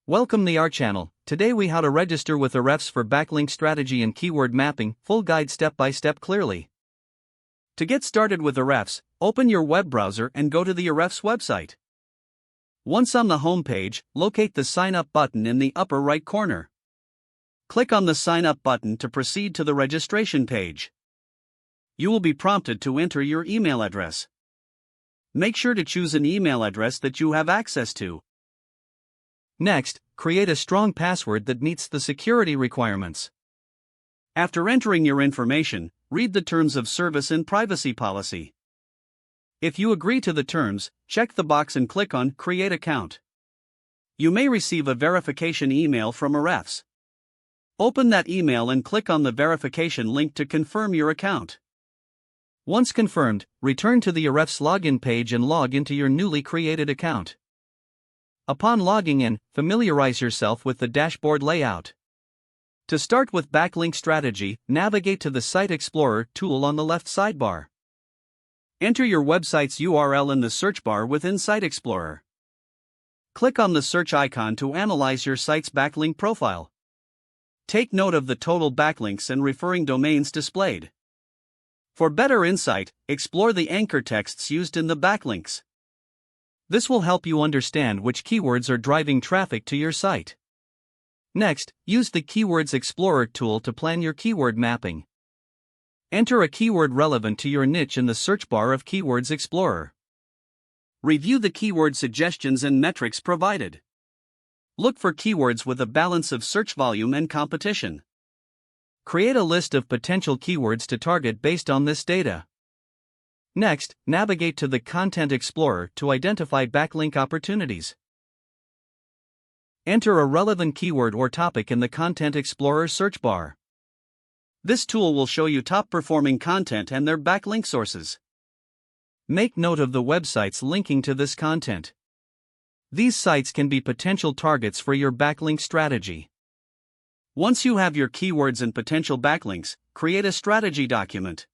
Welcome to our channel. Today we how to register with Ahrefs for backlink strategy and keyword mapping, full guide step by step clearly. To get started with Ahrefs, open your web browser and go to the Ahrefs website. Once on the home page, locate the sign up button in the upper right corner. Click on the sign up button to proceed to the registration page. You will be prompted to enter your email address. Make sure to choose an email address that you have access to. Next, create a strong password that meets the security requirements. After entering your information, read the terms of service and privacy policy. If you agree to the terms, check the box and click on Create Account. You may receive a verification email from Ahrefs. Open that email and click on the verification link to confirm your account. Once confirmed, return to the Ahrefs login page and log into your newly created account. Upon logging in, familiarize yourself with the dashboard layout. To start with Backlink strategy, navigate to the Site Explorer tool on the left sidebar. Enter your website's URL in the search bar within Site Explorer. Click on the search icon to analyze your site's backlink profile. Take note of the total backlinks and referring domains displayed. For better insight, explore the anchor texts used in the backlinks. This will help you understand which keywords are driving traffic to your site. Next, use the Keywords Explorer tool to plan your keyword mapping. Enter a keyword relevant to your niche in the search bar of Keywords Explorer. Review the keyword suggestions and metrics provided. Look for keywords with a balance of search volume and competition. Create a list of potential keywords to target based on this data. Next, navigate to the Content Explorer to identify backlink opportunities. Enter a relevant keyword or topic in the Content Explorer search bar. This tool will show you top-performing content and their backlink sources. Make note of the websites linking to this content. These sites can be potential targets for your backlink strategy. Once you have your keywords and potential backlinks, create a strategy document.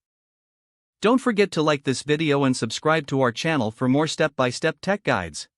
Don't forget to like this video and subscribe to our channel for more step-by-step tech guides.